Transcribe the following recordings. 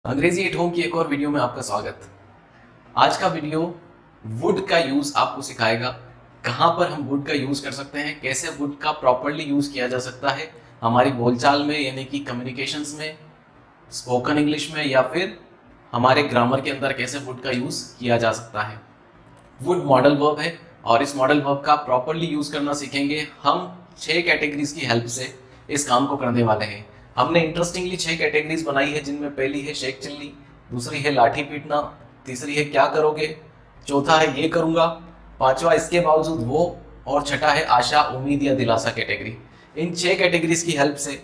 अंग्रेजी at home की एक और वीडियो में आपका स्वागत। आज का वीडियो वुड का यूज आपको सिखाएगा। कहां पर हम वुड का यूज कर सकते हैं, कैसे वुड का प्रॉपरली यूज किया जा सकता है हमारी बोलचाल में, यानी कि कम्युनिकेशंस में, स्पोकन इंग्लिश में, या फिर हमारे ग्रामर के अंदर कैसे वुड का यूज किया जा सकता है। वुड मॉडल वर्ब है और इस मॉडल वर्ब का प्रॉपरली यूज करना सीखेंगे हम 6 कैटेगरीज की हेल्प से इस काम को करने वाले हैं। हमने इंटरेस्टिंगली 6 कैटेगरीज बनाई है, जिनमें पहली है शेख चिल्ली, दूसरी है लाठी पीटना, तीसरी है क्या करोगे, चौथा है ये करूंगा, पांचवा इसके बावजूद वो, और छठा है आशा, उम्मीद या दिलासा कैटेगरी। इन 6 कैटेगरीज की हेल्प से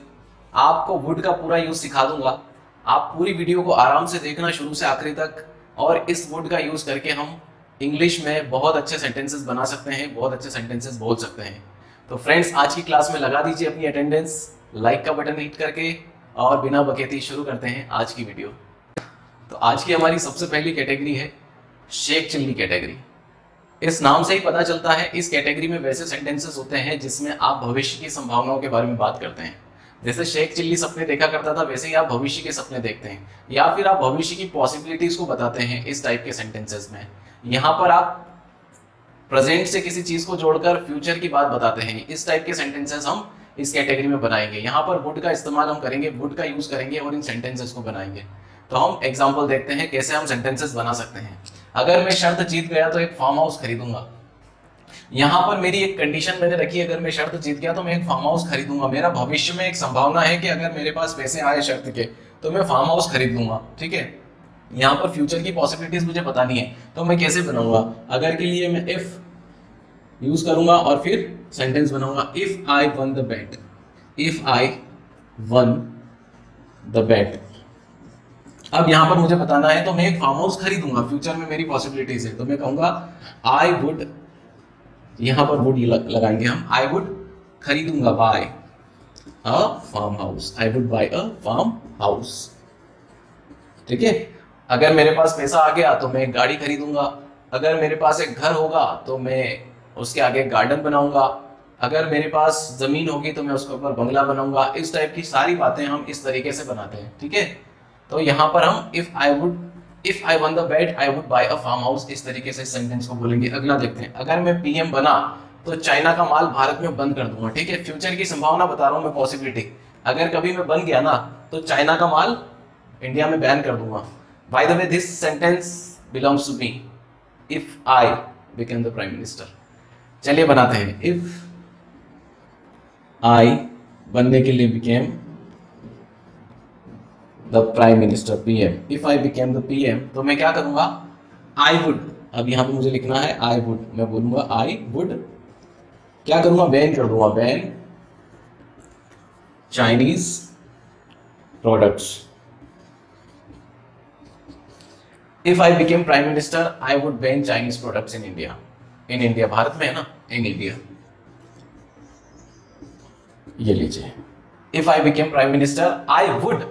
आपको वुड का पूरा यूज सिखा दूंगा। आप पूरी वीडियो को आराम से देखना शुरू से आखिरी तक, और इस वुड का यूज करके हम इंग्लिश में बहुत अच्छे सेंटेंसेस बना सकते हैं, बहुत अच्छे सेंटेंसेस बोल सकते हैं। तो फ्रेंड्स, आज की क्लास में लगा दीजिए अपनी अटेंडेंस, लाइक का बटन हिट करके, और बिना बकेती शुरू करते हैं आज की वीडियो। तो आज की हमारी सबसे पहली कैटेगरी है शेख चिल्ली कैटेगरी। इस नाम से ही पता चलता है इस कैटेगरी में वैसे सेंटेंसेस होते हैं जिसमें आप भविष्य की संभावनाओं के बारे में बात करते हैं। जैसे शेख चिल्ली सपने देखा करता था, वैसे ही आप भविष्य के सपने देखते हैं, या फिर आप भविष्य की पॉसिबिलिटीज को बताते हैं इस टाइप के सेंटेंसेस में। यहाँ पर आप प्रेजेंट से किसी चीज को जोड़कर फ्यूचर की बात बताते हैं। इस टाइप के सेंटेंसेस हम इस कैटेगरी में बनाएंगे। यहाँ पर वुड का इस्तेमाल हम करेंगे, वुड का यूज करेंगे और इन सेंटेंसेस को बनाएंगे। तो हम एग्जांपल देखते हैं कैसे हम सेंटेंसेस बना सकते हैं। अगर मैं शर्त जीत गया तो एक फार्म हाउस खरीदूंगा। यहाँ पर मेरी एक कंडीशन मैंने रखी है, अगर मैं शर्त जीत गया तो मैं एक फार्म हाउस खरीदूंगा। मेरा भविष्य में एक संभावना है कि अगर मेरे पास पैसे आए शर्त के तो मैं फार्म हाउस खरीद लूंगा। ठीक है, यहाँ पर फ्यूचर की पॉसिबिलिटीज मुझे बतानी है, तो मैं कैसे बनाऊंगा। अगर के लिए मैं इफ यूज करूंगा और फिर सेंटेंस बनाऊंगा, if I won the bet, if I won the bet. अब यहां पर मुझे बताना है, तो मैं एक फार्म हाउस खरीदूंगा, फ्यूचर में मेरी पॉसिबिलिटीज है, तो मैं कहूंगा आई वुड, यहां पर वुड लगाएंगे हम, आई वुड खरीदूंगा, buy a farmhouse, I would buy a farmhouse. ठीक है, अगर मेरे पास पैसा आ गया तो मैं एक गाड़ी खरीदूंगा। अगर मेरे पास एक घर होगा तो मैं उसके आगे गार्डन बनाऊंगा। अगर मेरे पास जमीन होगी तो मैं उसके ऊपर बंगला बनाऊंगा। इस टाइप की सारी बातें हम इस तरीके से बनाते हैं। ठीक है, तो यहाँ पर हम if I won the bet I would buy a farmhouse, इस तरीके से सेंटेंस को बोलेंगे। अगला देखते हैं, अगर मैं पीएम बना तो चाइना का माल भारत में बंद कर दूंगा। ठीक है, फ्यूचर की संभावना बता रहा हूं मैं, पॉसिबिलिटी। अगर कभी मैं बन गया ना तो चाइना का माल इंडिया में बैन कर दूंगा। By the way, this sentence belongs to me if I become the prime minister. चलिए बनाते हैं, इफ आई बनने के लिए became the prime minister, PM. If I became the PM तो मैं क्या करूंगा, आई वुड, अब यहां पे मुझे लिखना है आई वुड, मैं बोलूंगा आई वुड क्या करूंगा, बैन कर दूंगा, ban Chinese products. If I became prime minister I would ban Chinese products in India. In India, Bharat में है ना, इन इंडिया। ये लीजिए, if I became prime minister I would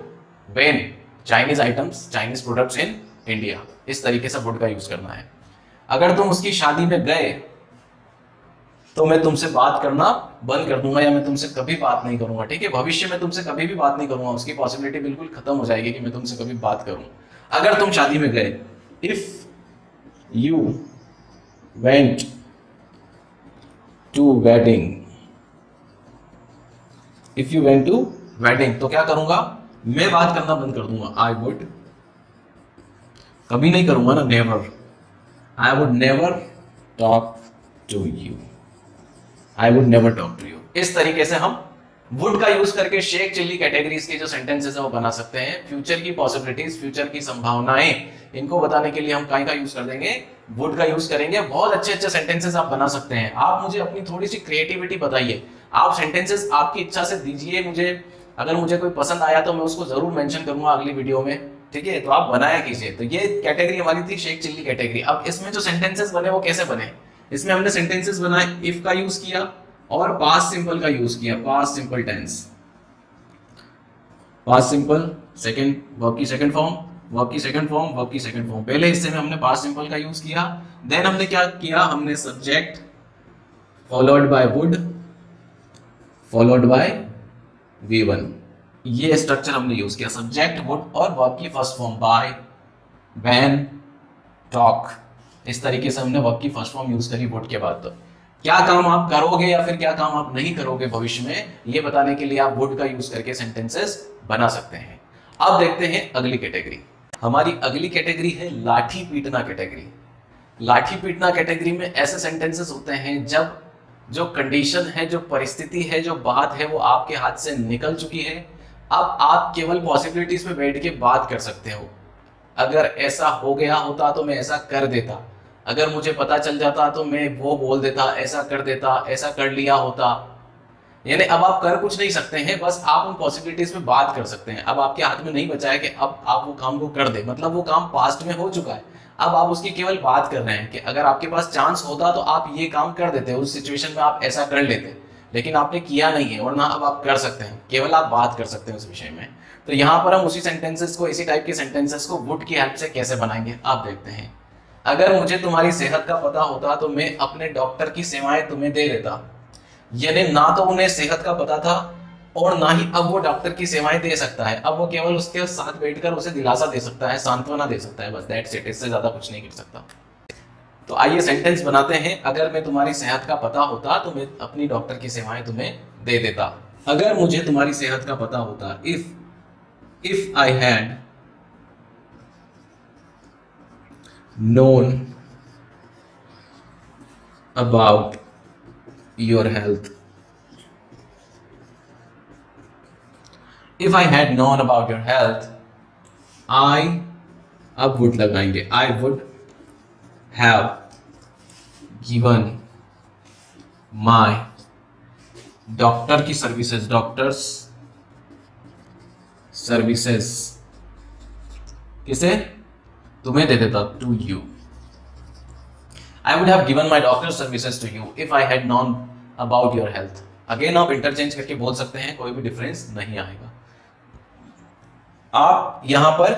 ban Chinese items, Chinese products in India. इस तरीके से would का use करना है। अगर तुम उसकी शादी में गए तो मैं तुमसे बात करना बंद कर दूंगा, या मैं तुमसे कभी बात नहीं करूंगा। ठीक है, भविष्य में तुमसे कभी भी बात नहीं करूंगा, उसकी पॉसिबिलिटी बिल्कुल खत्म हो जाएगी कि मैं तुमसे कभी बात करूं। अगर तुम शादी में गए, if you went to wedding, if you went to wedding तो क्या करूंगा, मैं बात करना बंद कर दूंगा। आई वुड, कभी नहीं करूंगा ना, never, I would never talk to you, I would never talk to you. इस तरीके से हम वुड का यूज करके शेख चिल्ली कैटेगरीज के जो सेंटेंसेस है वो बना सकते हैं। फ्यूचर की पॉसिबिलिटीज, फ्यूचर की संभावनाएं, इनको बताने के लिए हम काय का यूज कर देंगे, वुड का यूज करेंगे। बहुत अच्छे अच्छे सेंटेंसेस आप बना सकते हैं। आप मुझे अपनी थोड़ी सी क्रिएटिविटी बताइए, आप सेंटेंसेस आपकी इच्छा से दीजिए मुझे। अगर मुझे कोई पसंद आया तो मैं उसको जरूर मेंशन करूंगा अगली वीडियो में। ठीक है, तो आप बनाया कीजिए। तो ये कैटेगरी हमारी थी शेख चिल्ली कैटेगरी। अब इसमें जो सेंटेंसेस बने वो कैसे बने, इसमें हमने सेंटेंसेस बनाए, इफ का यूज किया और पास्ट सिंपल का यूज किया, past simple tense, past simple second, verb की सेकंड फॉर्म, वर्ब की सेकंड फॉर्म, वर्ब की सेकंड फॉर्म। पहले हिस्से में हमने पास्ट सिंपल का यूज किया, देन हमने क्या किया, हमने subject followed by would followed by V1, ये स्ट्रक्चर हमने यूज किया, सब्जेक्ट वुड और वर्ब की first form by, when, talk, इस तरीके से हमने वर्ब की फर्स्ट फॉर्म यूज करी वुड के बाद। तो क्या काम आप करोगे या फिर क्या काम आप नहीं करोगे भविष्य में, ये बताने के लिए आप वुड का यूज करके सेंटेंसेस बना सकते हैं। अब देखते हैं अगली कैटेगरी। हमारी अगली कैटेगरी है लाठी पीटना कैटेगरी। लाठी पीटना कैटेगरी में ऐसे सेंटेंसेस होते हैं जब जो कंडीशन है, जो परिस्थिति है, जो बात है वो आपके हाथ से निकल चुकी है। अब आप केवल पॉसिबिलिटीज पे बैठ के बात कर सकते हो। अगर ऐसा हो गया होता तो मैं ऐसा कर देता, अगर मुझे पता चल जाता तो मैं वो बोल देता, ऐसा कर देता, ऐसा कर लिया होता। यानी अब आप कर कुछ नहीं सकते हैं, बस आप उन पॉसिबिलिटीज पे बात कर सकते हैं। अब आपके हाथ में नहीं बचा है कि अब आप वो काम को कर दे, मतलब वो काम पास्ट में हो चुका है। अब आप उसकी केवल बात कर रहे हैं कि अगर आपके पास चांस होता तो आप ये काम कर देते, उस सिचुएशन में आप ऐसा कर लेते, लेकिन आपने किया नहीं है और ना अब आप कर सकते हैं, केवल आप बात कर सकते हैं उस विषय में। तो यहाँ पर हम उसी सेंटेंसेस को, इसी टाइप के सेंटेंसेस को वुड की हेल्प से कैसे बनाएंगे आप देखते हैं। अगर मुझे तुम्हारी सेहत का पता होता तो मैं अपने डॉक्टर की सेवाएं तुम्हें दे देता। यानी ना तो उन्हें सेहत का पता था और ना ही अब वो डॉक्टर की सेवाएं दे सकता है। अब वो केवल उसके साथ बैठकर उसे दिलासा दे सकता है, सांत्वना दे सकता है, बस दैट्स इट, इससे ज्यादा कुछ नहीं कर सकता। तो आइए सेंटेंस बनाते हैं। अगर मैं तुम्हारी सेहत का पता होता तो मैं अपनी डॉक्टर की सेवाएं तुम्हें दे देता। अगर मुझे तुम्हारी सेहत का पता होता, if I had known about your health, if I had known about your health, I, अब would लगाएंगे, I would have given my doctor की सर्विसेज, डॉक्टर्स सर्विसेज किसे, तुम्हें दे देता, to you. I would have given my doctor's services to you if I had known about your health. Again आप interchange करके बोल सकते हैं, कोई भी डिफरेंस नहीं आएगा। आप यहां पर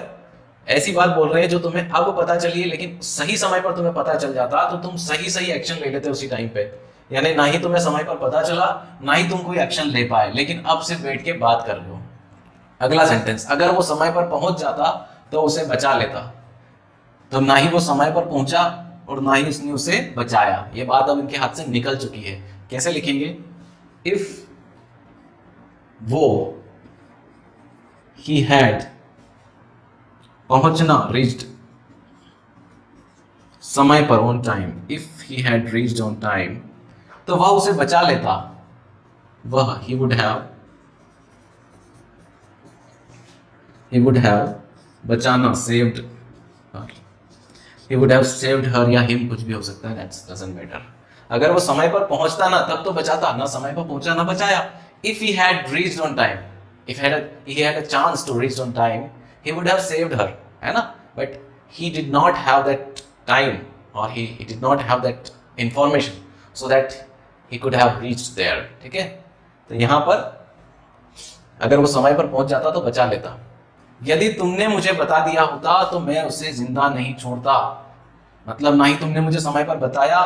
ऐसी बात बोल रहे हैं जो तुम्हें अब पता चली है, लेकिन सही समय पर तुम्हें पता चल जाता तो तुम सही एक्शन ले लेते उसी टाइम पे। यानी ना ही तुम्हें समय पर पता चला, ना ही तुम कोई एक्शन ले पाए, लेकिन अब सिर्फ बैठ के बात कर रहे हो। अगला सेंटेंस, अगर वो समय पर पहुंच जाता तो उसे बचा लेता। तो ना ही वो समय पर पहुंचा और ना ही उसने उसे बचाया। ये बात अब इनके हाथ से निकल चुकी है। कैसे लिखेंगे, इफ वो, ही हैड, पहुंचना, रीच्ड, समय पर, on time, if he had reached on time, तो वह उसे बचा लेता। वह, ही वुड हैव, बचाना, saved, he would have saved her या him, कुछ भी हो सकता है, that doesn't matter। अगर वो समय पर पहुंचता ना तब तो बचाता, ना समय पर पहुंचा ना बचाया। If he had reached on time, if he had a chance to reach on time, he would have saved her, है ना। But he did not have that time or he did not have that information so that he could have reached there। ठीक है, तो यहां पर अगर वो समय पर पहुंच जाता तो बचा लेता। यदि तुमने मुझे बता दिया होता तो मैं उसे जिंदा नहीं छोड़ता। मतलब ना ही तुमने मुझे समय पर बताया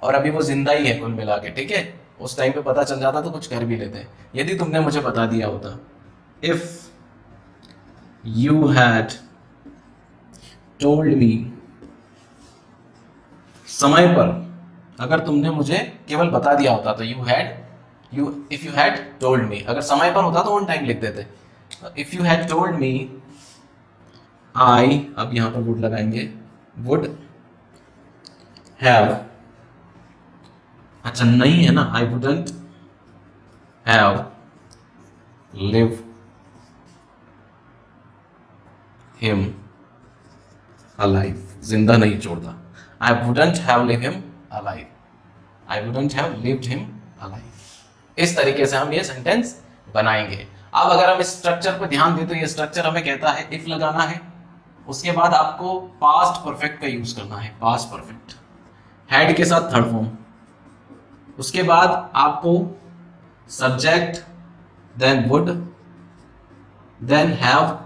और अभी वो जिंदा ही है कुल मिला के, ठीक है। उस टाइम पे पता चल जाता तो कुछ कर भी लेते। यदि तुमने मुझे बता दिया होता, if you had told me, समय पर, अगर तुमने मुझे केवल बता दिया होता तो if you had told me, अगर समय पर होता तो ऑन टाइम लिख देते। If you had told me, I, अब यहां पर would लगाएंगे, would have, अच्छा नहीं है ना, I wouldn't have lived him alive, जिंदा नहीं छोड़ता। I wouldn't have lived him alive, I wouldn't have lived him alive। इस तरीके से हम ये सेंटेंस बनाएंगे। अब अगर हम इस स्ट्रक्चर पर ध्यान दें तो ये स्ट्रक्चर हमें कहता है इफ लगाना है, उसके बाद आपको पास्ट परफेक्ट का यूज करना है, पास्ट परफेक्ट, हैड के साथ थर्ड फॉर्म, उसके बाद आपको subject, then would, then have,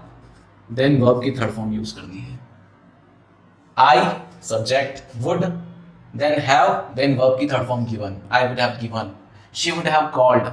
then verb की थर्ड फॉर्म यूज करनी है। I, subject, would, then have, then verb की third form given. I would have given, she would have called,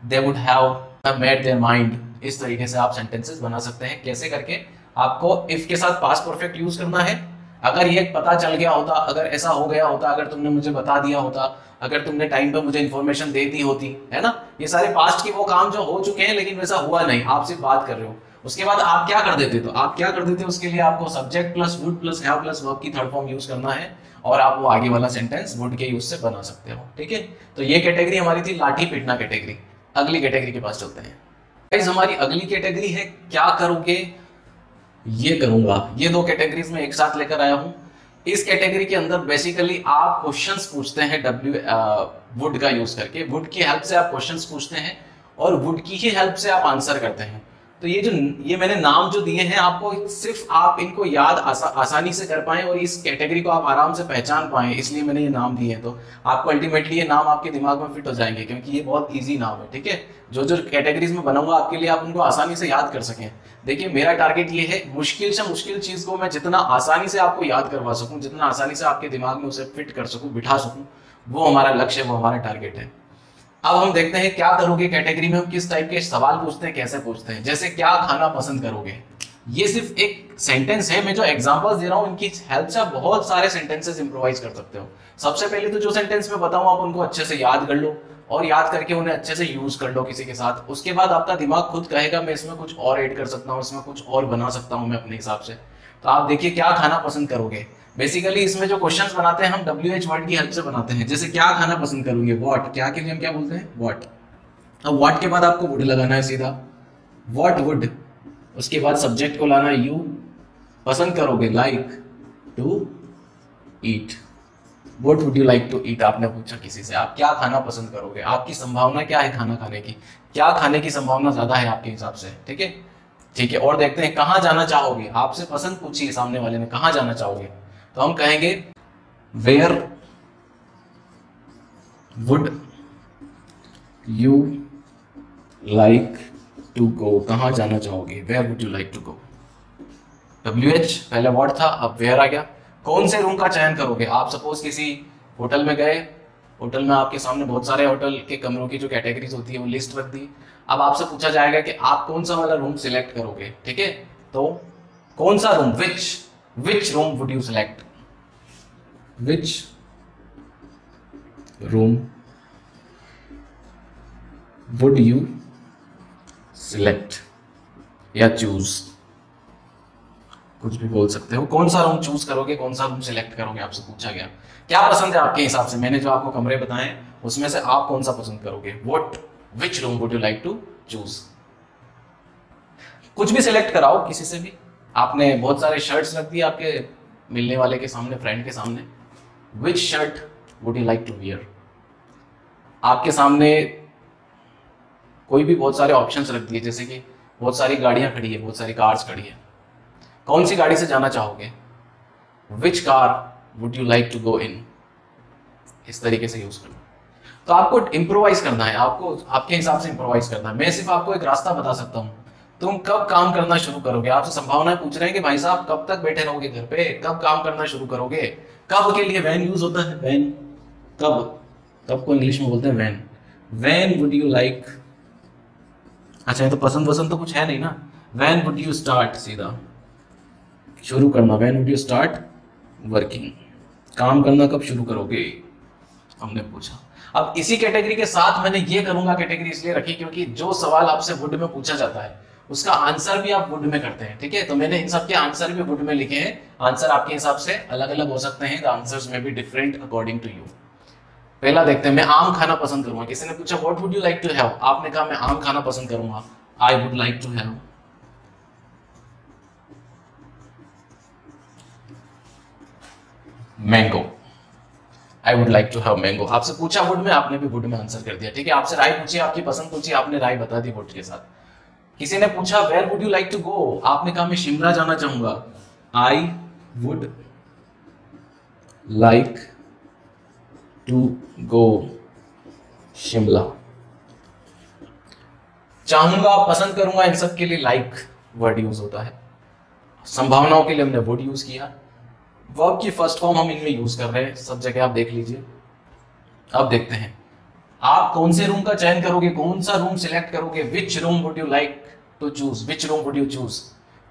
they would have made their mind, इस तरीके से आप sentences बना सकते हैं। कैसे करके? आपको इफ के साथ पास्ट परफेक्ट यूज करना है। अगर ये पता चल गया होता, अगर ऐसा हो गया होता, अगर तुमने मुझे बता दिया होता, अगर तुमने टाइम पे मुझे इन्फॉर्मेशन दे दी होती, है ना, ये सारे पास्ट के वो काम जो हो चुके हैं लेकिन वैसा हुआ नहीं, आप सिर्फ बात कर रहे हो। उसके बाद आप क्या कर देते? तो आप क्या कर देते? उसके लिए आपको subject plus would plus have plus verb की थर्ड फॉर्म यूज करना है और आप वो आगे वाला सेंटेंस वुड के यूज से बना सकते हो। ठीक है, तो ये कैटेगरी हमारी थी लाठी पीटना कैटेगरी। अगली कैटेगरी के पास चलते हैं। गाइस, हमारी अगली कैटेगरी है क्या करोगे, ये करूंगा। ये दो कैटेगरीज में एक साथ लेकर आया हूं। इस कैटेगरी के अंदर बेसिकली आप क्वेश्चंस पूछते हैं वुड का यूज करके। वुड की हेल्प से आप क्वेश्चंस पूछते हैं और वुड की ही हेल्प से आप आंसर करते हैं। तो ये मैंने नाम जो दिए हैं आपको, सिर्फ आप इनको याद आसानी से कर पाएं और इस कैटेगरी को आप आराम से पहचान पाएं, इसलिए मैंने ये नाम दिए हैं। तो आपको अल्टीमेटली ये नाम आपके दिमाग में फिट हो जाएंगे क्योंकि ये बहुत ईजी नाम है। ठीक है, जो जो कैटेगरीज में बनाऊंगा आपके लिए, आप उनको आसानी से याद कर सकें। देखिए, मेरा टारगेट ये है, मुश्किल से मुश्किल चीज को मैं जितना आसानी से आपको याद करवा सकूं, जितना आसानी से आपके दिमाग में उसे फिट कर सकूं, बिठा सकूं, वो हमारा लक्ष्य है, वो हमारा टारगेट है। अब हम देखते हैं क्या करोगे कैटेगरी में हम किस टाइप के सवाल पूछते हैं, कैसे पूछते हैं। जैसे क्या खाना पसंद करोगे, ये सिर्फ एक सेंटेंस है। मैं जो एग्जांपल्स दे रहा हूं, इनकी हेल्प से आप बहुत सारे सेंटेंसेस इंप्रोवाइज कर सकते हो। सबसे पहले तो जो सेंटेंस मैं बताऊं, आप उनको अच्छे से याद कर लो और याद करके उन्हें अच्छे से यूज कर लो किसी के साथ। उसके बाद आपका दिमाग खुद कहेगा मैं इसमें कुछ और ऐड कर सकता हूँ, इसमें कुछ और बना सकता हूँ मैं अपने हिसाब से। तो आप देखिए, क्या खाना पसंद करोगे। बेसिकली इसमें जो क्वेश्चंस बनाते हैं हम WH वर्ड की हेल्प से बनाते हैं। जैसे क्या खाना पसंद करोगे, व्हाट, क्या के लिए हम क्या बोलते हैं, व्हाट। अब व्हाट के बाद आपको वुड लगाना है सीधा, व्हाट वुड। उसके बाद सब्जेक्ट को लाना है यू, पसंद करोगे like to eat, what would you like to eat. आपने पूछा किसी से आप क्या खाना पसंद करोगे, आपकी संभावना क्या है खाना खाने की, क्या खाने की संभावना ज्यादा है आपके हिसाब से। ठीक है, ठीक है। और देखते हैं कहाँ जाना चाहोगे, आपसे पसंद पूछिए सामने वाले ने, कहाँ जाना चाहोगे। तो हम कहेंगे where would you like to go, कहाँ जाना चाहोगे, where would you like to go. WH पहले वर्ड था, अब वेयर आ गया। कौन से रूम का चयन करोगे, आप सपोज किसी होटल में गए, होटल में आपके सामने बहुत सारे होटल के कमरों की जो कैटेगरीज होती है वो लिस्ट रख दी। अब आपसे पूछा जाएगा कि आप कौन सा वाला रूम सिलेक्ट करोगे। ठीक है, तो कौन सा room, which room would you select, which room would you select या चूज, कुछ भी बोल सकते हो। कौन सा रूम चूज करोगे, कौन सा रूम सिलेक्ट करोगे, आपसे पूछा गया। क्या पसंद है आपके हिसाब से, मैंने जो आपको कमरे बताए उसमें से आप कौन सा पसंद करोगे, which room would you like to choose. कुछ भी सिलेक्ट कराओ किसी से भी। आपने बहुत सारे शर्ट्स रख दिए आपके मिलने वाले के सामने, फ्रेंड के सामने, which shirt would you like to wear. आपके सामने कोई भी बहुत सारे ऑप्शंस रख दिए, जैसे कि बहुत सारी गाड़ियां खड़ी है, बहुत सारी कार्स खड़ी है, कौन सी गाड़ी से जाना चाहोगे, which car would you like to go in. इस तरीके से यूज करना। तो आपको इम्प्रोवाइज करना है, आपको आपके हिसाब से इम्प्रोवाइज करना है। मैं सिर्फ आपको एक रास्ता बता सकता हूँ। तुम कब काम करना शुरू करोगे, आपसे संभावनाएं पूछ रहे हैं कि भाई साहब कब तक बैठे रहोगे घर पे, कब काम करना शुरू करोगे। कब के लिए वैन यूज होता है, वैन, कब को इंग्लिश में बोलते हैं when. When would you like, अच्छा ये तो पसंद तो कुछ है नहीं ना। वैन वुड यू स्टार्ट, सीधा शुरू करना, when would you start working, काम करना कब शुरू करोगे, हमने पूछा। अब इसी कैटेगरी के साथ मैंने ये करूंगा कैटेगरी इसलिए रखी क्योंकि जो सवाल आपसे वुड में पूछा जाता है उसका आंसर भी आप वुड में करते हैं। ठीक है, तो मैंने इन सबके आंसर भी वुड में लिखे हैं। आंसर आपके हिसाब से अलग अलग हो सकते हैं, द आंसर्स में be different according to you. पहला देखते हैं, मैं आम खाना पसंद करूंगा। किसी ने पूछा what would you like to have, आपने कहा मैं आम खाना पसंद करूंगा, I would like to have mango, I would like to have mango. आपसे पूछा वुड में, आपने भी वुड में आंसर कर दिया। ठीक है, आपसे राय पूछी, आपकी पसंद पूछी, आपने राय बता दी वुड के साथ। किसी ने पूछा where would you like to go, आपने कहा मैं शिमला जाना चाहूंगा, I would like to go Shimla. चाहूंगा, पसंद करूंगा, इन सब के लिए लाइक वर्ड यूज होता है। संभावनाओं के लिए हमने वुड यूज किया। वर्ब की फर्स्ट फॉर्म हम इनमें यूज कर रहे हैं, सब जगह आप देख लीजिए। अब देखते हैं आप कौन से रूम का चयन करोगे, कौन सा रूम सिलेक्ट करोगे, which room would you like to choose, which room would you choose?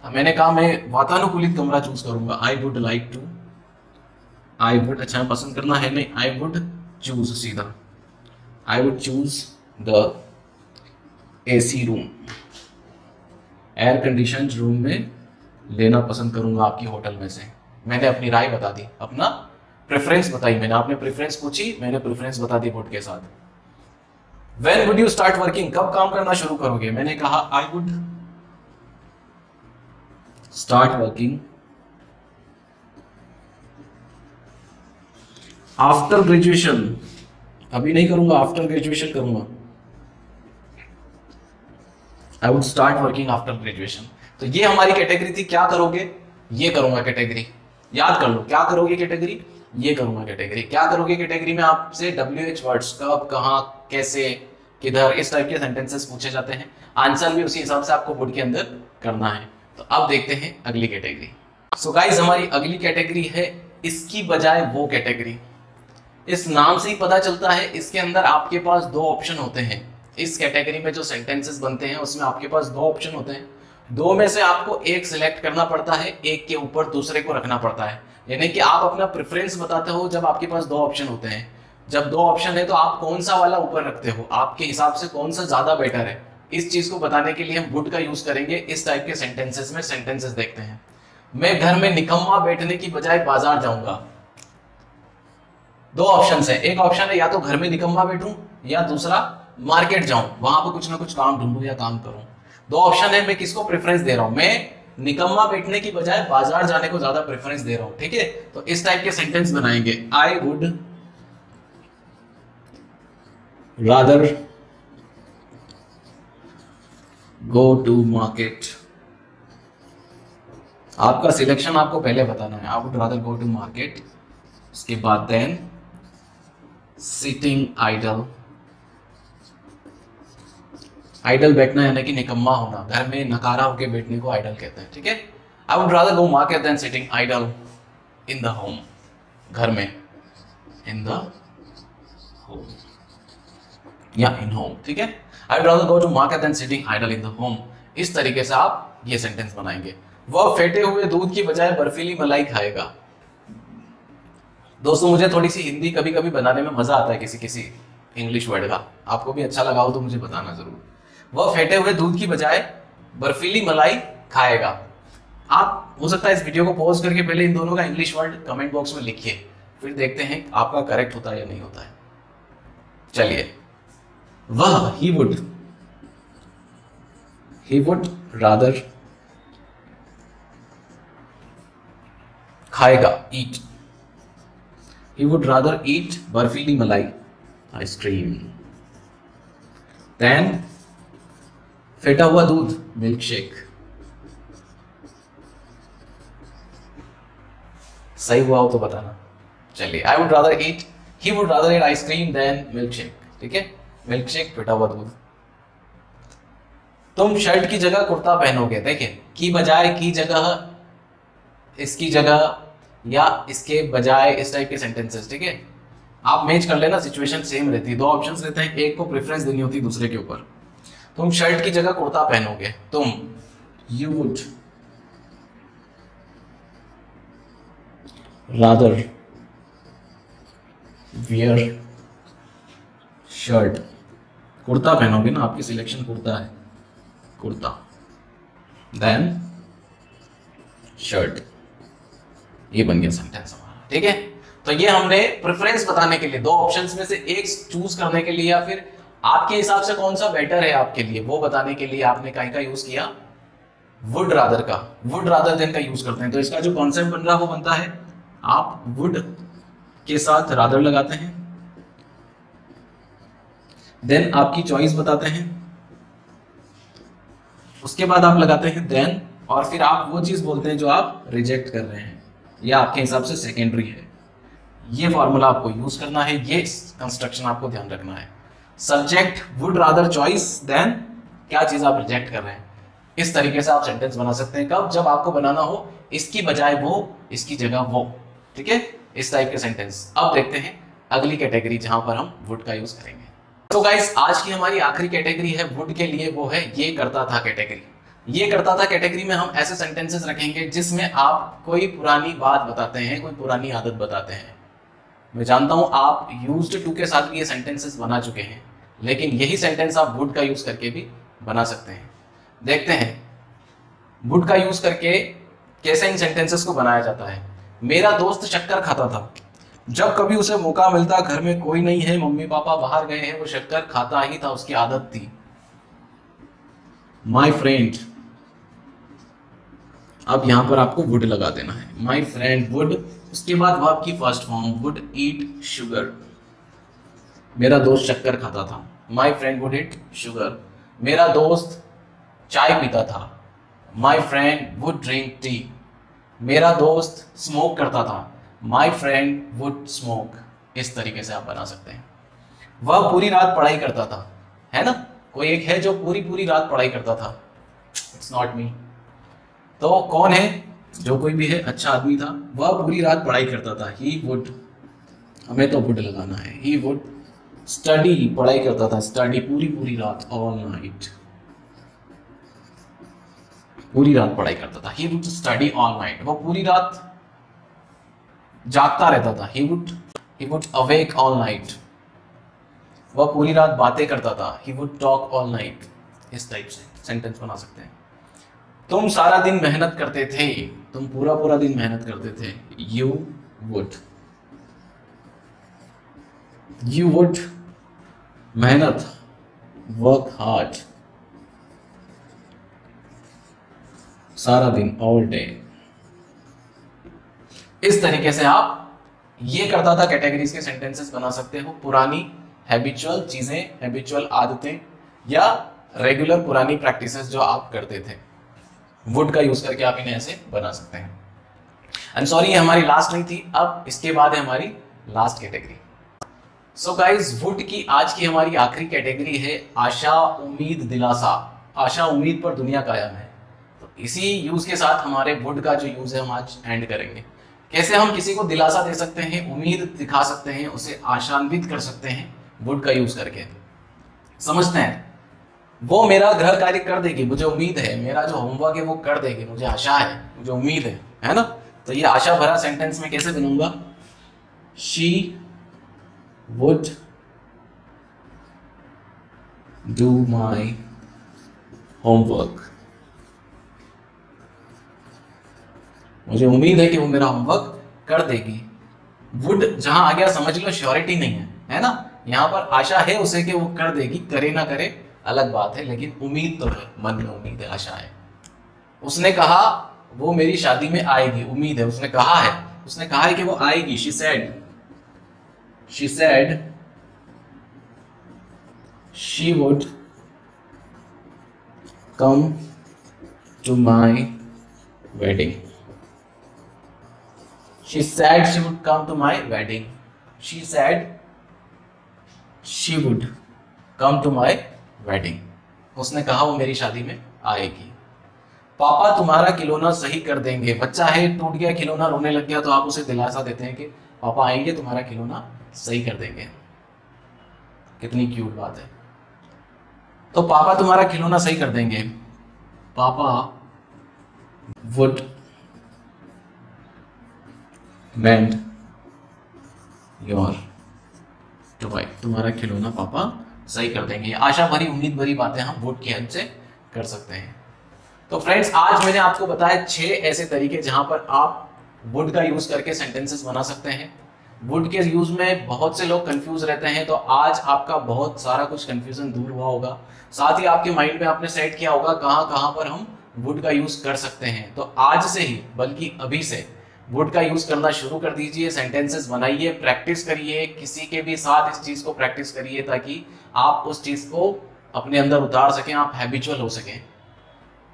मैंने कहा मैं वातानुकूलित कमरा चूज करूंगा। I would like to, I would, अच्छा पसंद करना है नहीं, आई वुड चूज, सीधा I would choose the AC room, air condition room में लेना पसंद करूंगा आपकी होटल में से। मैंने अपनी राय बता दी, अपना प्रेफरेंस बताई मैंने, आपने प्रेफरेंस पूछी, मैंने प्रेफरेंस बता दी वुड के साथ। When would you start working, कब काम करना शुरू करोगे? मैंने कहा I would start working after graduation. अभी नहीं करूंगा, आफ्टर ग्रेजुएशन करूंगा। I would start working after graduation. तो ये हमारी कैटेगरी थी, क्या करोगे? ये करूंगा कैटेगरी, याद कर लो, क्या करोगे कैटेगरी? ये करूंगा कैटेगरी। क्या करोगे कैटेगरी में आपसे WH वर्ड्स, कब, कहां, कैसे, किधर, इस टाइप के सेंटेंसेस पूछे जाते हैं। आंसर भी उसी हिसाब से आपको वुड के अंदर करना है। तो अब देखते हैं अगली कैटेगरी। सो गाइस, हमारी अगली कैटेगरी है इसकी बजाय वो कैटेगरी। इस नाम से ही पता चलता है इसके अंदर आपके पास दो ऑप्शन होते हैं। इस कैटेगरी में जो सेंटेंसेस बनते हैं उसमें आपके पास दो ऑप्शन होते हैं, दो में से आपको एक सिलेक्ट करना पड़ता है, एक के ऊपर दूसरे को रखना पड़ता है। यानी कि आप अपना प्रेफरेंस बताते हो जब आपके पास दो ऑप्शन होते हैं। जब दो ऑप्शन है तो आप कौन सा वाला ऊपर रखते हो, आपके हिसाब से कौन सा ज्यादा बेटर है। इस चीज को बताने के लिए हम वुड का यूज करेंगे इस टाइप के सेंटेंसेस में। सेंटेंसेस देखते हैं। मैं घर में निकम्मा बैठने की बजाय बाजार जाऊंगा। दो ऑप्शन है, एक ऑप्शन है या तो घर में निकम्मा बैठूं या दूसरा मार्केट जाऊं, वहां पर कुछ ना कुछ काम ढूंढूं या काम करूं। दो ऑप्शन है, मैं किसको प्रेफरेंस दे रहा हूं? मैं निकम्मा बैठने की बजाय बाजार जाने को ज्यादा प्रेफरेंस दे रहा हूं। ठीक है, तो इस टाइप के सेंटेंस बनाएंगे। I would rather go to market. आपका सिलेक्शन आपको पहले बताना है। I would rather go to market, उसके बाद देन सिटिंग आइडल। आइडल बैठना यानी कि निकम्मा होना, घर में नकारा होकर बैठने को आइडल कहते हैं। ठीक है, I would rather go market then sitting idle in the home. घर में, इन द होम या इन होम। ठीक है, I would rather go to market then sitting idle in the home. इस तरीके से आप ये सेंटेंस बनाएंगे। वह फेटे हुए दूध की बजाय बर्फीली मलाई खाएगा। दोस्तों, मुझे थोड़ी सी हिंदी कभी कभी बनाने में मजा आता है, किसी किसी इंग्लिश वर्ड का। आपको भी अच्छा लगा हो तो मुझे बताना जरूर। वह फेटे हुए दूध की बजाय बर्फीली मलाई खाएगा। आप हो सकता है इस वीडियो को पॉज करके पहले इन दोनों का इंग्लिश वर्ड कमेंट बॉक्स में लिखिए, फिर देखते हैं आपका करेक्ट होता है या नहीं होता है। चलिए, वह ही वुड रादर खाएगा, ईट। He would rather eat बर्फीली मलाई आइसक्रीम than फेटा हुआ दूध मिल्क शेक। सही हुआ हो तो बताना। चलिए, I would rather eat, he would rather eat ice cream than milk shake. ठीक है, मिल्क शेक, फेटा हुआ दूध। तुम शर्ट की जगह कुर्ता पहनोगे। देखिए, की बजाय की जगह, इसकी जगह या इसके बजाय, इस टाइप के सेंटेंसेस। ठीक है, आप मैच कर लेना, सिचुएशन सेम रहती है। दो ऑप्शंस रहते हैं, एक को प्रेफरेंस देनी होती है दूसरे के ऊपर। तुम शर्ट की जगह कुर्ता पहनोगे। तुम, you would rather wear shirt, कुर्ता पहनोगे ना, आपकी सिलेक्शन कुर्ता है, कुर्ता, देन शर्ट। ये बन गया सेंटेंस हमारा। ठीक है, तो ये हमने प्रेफरेंस बताने के लिए, दो ऑप्शंस में से एक चूज करने के लिए या फिर आपके हिसाब से कौन सा बेटर है आपके लिए, वो बताने के लिए आपने कहीं का यूज किया, वुड रादर का। वुड रादर देन का यूज करते हैं। तो इसका जो कॉन्सेप्ट बन रहा है वो बनता है, आप वुड के साथ रादर लगाते हैं, देन आपकी चॉइस बताते हैं, उसके बाद आप लगाते हैं देन, और फिर आप वो चीज बोलते हैं जो आप रिजेक्ट कर रहे हैं या आपके हिसाब से सेकेंडरी है। ये फॉर्मूला आपको यूज करना है, ये कंस्ट्रक्शन आपको ध्यान रखना है। Subject would rather choice, then क्या चीज आप रिजेक्ट कर रहे हैं। इस तरीके से आप सेंटेंस बना सकते हैं। कब? जब आपको बनाना हो इसकी बजाय वो, इसकी जगह वो। ठीक है, इस टाइप के सेंटेंस। अब देखते हैं अगली कैटेगरी जहां पर हम वुड का यूज करेंगे। तो गाइस, आज की हमारी आखिरी कैटेगरी है वुड के लिए, वो है ये करता था कैटेगरी। ये करता था कैटेगरी में हम ऐसे सेंटेंसेस रखेंगे जिसमें आप कोई पुरानी बात बताते हैं, कोई पुरानी आदत बताते हैं। मैं जानता हूं आप यूज्ड टू के साथ भी ये सेंटेंसेस बना चुके हैं, लेकिन यही सेंटेंस आप वुड का यूज करके भी बना सकते हैं। देखते हैं वुड का यूज करके कैसे इन सेंटेंसेस को बनाया जाता है। मेरा दोस्त शक्कर खाता था। जब कभी उसे मौका मिलता, घर में कोई नहीं है, मम्मी पापा बाहर गए हैं, वो शक्कर खाता ही था, उसकी आदत थी। माई फ्रेंड, अब यहां पर आपको वुड लगा देना है। माई फ्रेंड वुड, उसके बाद वर्ब की first form would eat sugar. मेरा दोस्त शक्कर खाता था। My friend would eat sugar. मेरा दोस्त चाय पीता था। My friend would drink tea. मेरा दोस्त स्मोक करता था। My friend would smoke. इस तरीके से आप बना सकते हैं। वह पूरी रात पढ़ाई करता था, है ना। कोई एक है जो पूरी पूरी रात पढ़ाई करता था। It's not me. तो कौन है? जो कोई भी है, अच्छा आदमी था। वह पूरी रात पढ़ाई करता था। ही वुड, हमें तो वुड लगाना है। ही वुड स्टडी, पढ़ाई करता था। स्टडी, पूरी पूरी रात, ऑल नाइट, पूरी रात पढ़ाई करता था। He would study all night, वो पूरी रात जागता रहता था। He would awake all night, वह पूरी रात बातें करता था। He would talk all night. इस टाइप से सेंटेंस बना सकते हैं। तुम सारा दिन मेहनत करते थे। तुम पूरा पूरा दिन मेहनत करते थे। यू वुड मेहनत, वर्क हार्ड, सारा दिन, ऑल डे। इस तरीके से आप ये करता था कैटेगरीज के सेंटेंसेस बना सकते हो। पुरानी हैबिचुअल चीजें, हैबिचुअल आदतें या रेगुलर पुरानी प्रैक्टिसेस जो आप करते थे, वुड का यूज करके आप इन्हें ऐसे बना सकते हैं। आई एम सॉरी, ये हमारी लास्ट नहीं थी। अब इसके बाद है हमारी last category. So guys, would की आज की हमारी आखिरी कैटेगरी है आशा, उम्मीद, दिलासा। आशा उम्मीद पर दुनिया कायम है। तो इसी यूज के साथ हमारे वुड का जो यूज है हम आज एंड करेंगे। कैसे हम किसी को दिलासा दे सकते हैं, उम्मीद दिखा सकते हैं, उसे आशान्वित कर सकते हैं वुड का यूज करके। समझते हैं। वो मेरा घर कार्य कर देगी, मुझे उम्मीद है। मेरा जो होमवर्क है वो कर देगी, मुझे आशा है, मुझे उम्मीद है ना। तो ये आशा भरा सेंटेंस में कैसे बनूंगा? She would do my homework. मुझे उम्मीद है कि वो मेरा होमवर्क कर देगी। वुड जहां आ गया समझ लो श्योरिटी नहीं है ना। यहां पर आशा है उसे कि वो कर देगी, करे ना करे अलग बात है, लेकिन उम्मीद तो है, मन में उम्मीद है, आशा है। उसने कहा वो मेरी शादी में आएगी, उम्मीद है। उसने कहा है कि वो आएगी। She said she would come to my wedding. She said she would come to my wedding. She said she would come to my wedding. उसने कहा वो मेरी शादी में आएगी। पापा तुम्हारा खिलौना सही कर देंगे। बच्चा है, टूट गया खिलौना, रोने लग गया, तो आप उसे दिलासा देते हैं कि पापा आएंगे, तुम्हारा खिलौना सही कर देंगे। कितनी क्यूट बात है। तो पापा तुम्हारा खिलौना सही कर देंगे। पापा वुड mend your toy। तुम्हारा खिलौना पापा सही कर देंगे। आशा भरी, उम्मीद भरी बातें हम वुड की हेल्प से कर सकते हैं। तो फ्रेंड्स, आज मैंने आपको बताया 6 ऐसे तरीके जहां पर आप वुड का यूज करके सेंटेंसेस बना सकते हैं। वुड के यूज में बहुत से लोग कंफ्यूज रहते हैं, तो आज आपका बहुत सारा कुछ कंफ्यूजन दूर हुआ होगा। साथ ही आपके माइंड में आपने सेट किया होगा कहां पर हम वुड का यूज कर सकते हैं। तो आज से ही, बल्कि अभी से वुड का यूज करना शुरू कर दीजिए। सेंटेंसेस बनाइए, प्रैक्टिस करिए, किसी के भी साथ इस चीज को प्रैक्टिस करिए ताकि आप उस चीज को अपने अंदर उतार सकें, आप हैबिचुअल हो सकें।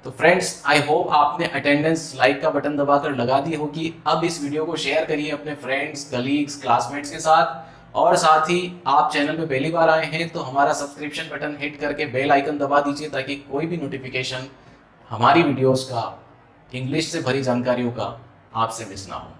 तो फ्रेंड्स, आई होप आपने अटेंडेंस लाइक का बटन दबाकर लगा दी होगी। अब इस वीडियो को शेयर करिए अपने फ्रेंड्स, कलीग्स, क्लासमेट्स के साथ। और साथ ही आप चैनल पे पहली बार आए हैं तो हमारा सब्सक्रिप्शन बटन हिट करके बेल आइकन दबा दीजिए ताकि कोई भी नोटिफिकेशन हमारी वीडियोस का, इंग्लिश से भरी जानकारियों का आपसे मिस ना हो।